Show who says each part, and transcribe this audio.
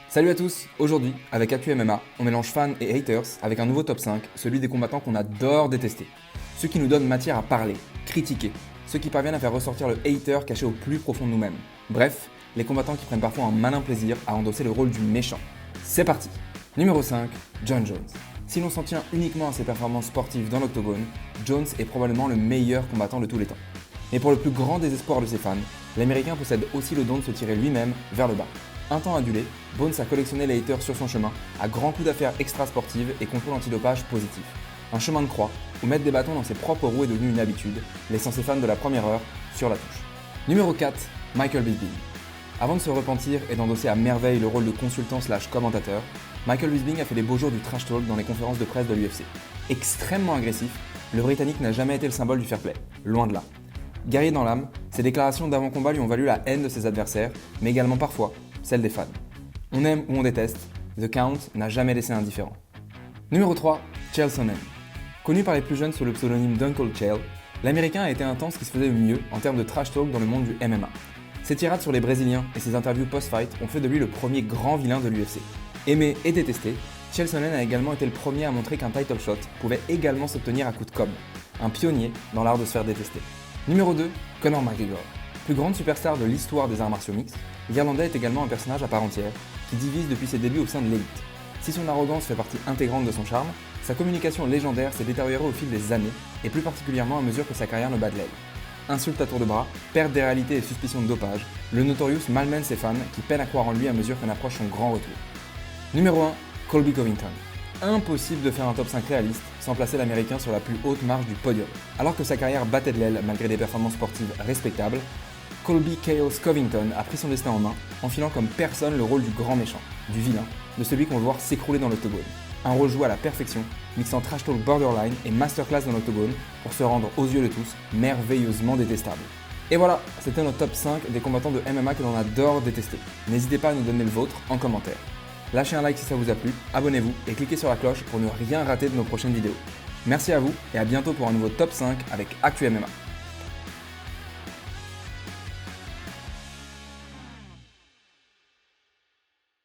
Speaker 1: Salut à tous, aujourd'hui, avec Actu MMA, on mélange fans et haters avec un nouveau top 5, celui des combattants qu'on adore détester. Ceux qui nous donnent matière à parler, critiquer, ceux qui parviennent à faire ressortir le hater caché au plus profond de nous-mêmes. Bref, les combattants qui prennent parfois un malin plaisir à endosser le rôle du méchant. C'est parti. Numéro 5, Jon Jones. Si l'on s'en tient uniquement à ses performances sportives dans l'octogone, Jones est probablement le meilleur combattant de tous les temps. Mais pour le plus grand désespoir de ses fans, l'Américain possède aussi le don de se tirer lui-même vers le bas. Un temps adulé, Bones a collectionné les haters sur son chemin, à grands coups d'affaires extra-sportives et contrôle antidopage positif. Un chemin de croix, où mettre des bâtons dans ses propres roues est devenu une habitude, laissant ses fans de la première heure sur la touche. Numéro 4, Michael Bisping. Avant de se repentir et d'endosser à merveille le rôle de consultant/commentateur, Michael Bisping a fait les beaux jours du trash talk dans les conférences de presse de l'UFC. Extrêmement agressif, le Britannique n'a jamais été le symbole du fair play, loin de là. Guerrier dans l'âme, ses déclarations d'avant-combat lui ont valu la haine de ses adversaires, mais également parfois celle des fans. On aime ou on déteste, The Count n'a jamais laissé indifférent. Numéro 3, Chael Sonnen. Connu par les plus jeunes sous le pseudonyme d'Uncle Chael, l'Américain a été un temps ce qui se faisait le mieux en termes de trash talk dans le monde du MMA. Ses tirades sur les Brésiliens et ses interviews post-fight ont fait de lui le premier grand vilain de l'UFC. Aimé et détesté, Chael Sonnen a également été le premier à montrer qu'un title shot pouvait également s'obtenir à coups de com', un pionnier dans l'art de se faire détester. Numéro 2, Conor McGregor. Plus grande superstar de l'histoire des arts martiaux mixtes, l'Irlandais est également un personnage à part entière, qui divise depuis ses débuts au sein de l'élite. Si son arrogance fait partie intégrante de son charme, sa communication légendaire s'est détériorée au fil des années, et plus particulièrement à mesure que sa carrière ne bat de l'aile. Insultes à tour de bras, perte des réalités et suspicions de dopage, le Notorious malmène ses fans qui peinent à croire en lui à mesure qu'on approche son grand retour. Numéro 1, Colby Covington. Impossible de faire un top 5 réaliste sans placer l'Américain sur la plus haute marche du podium. Alors que sa carrière battait de l'aile malgré des performances sportives respectables, Colby Chaos Covington a pris son destin en main, enfilant comme personne le rôle du grand méchant, du vilain, de celui qu'on va voir s'écrouler dans l'octogone. Un rôle joué à la perfection, mixant trash talk borderline et masterclass dans l'octogone pour se rendre aux yeux de tous merveilleusement détestable. Et voilà, c'était notre top 5 des combattants de MMA que l'on adore détester. N'hésitez pas à nous donner le vôtre en commentaire. Lâchez un like si ça vous a plu, abonnez-vous et cliquez sur la cloche pour ne rien rater de nos prochaines vidéos. Merci à vous et à bientôt pour un nouveau top 5 avec Actu MMA.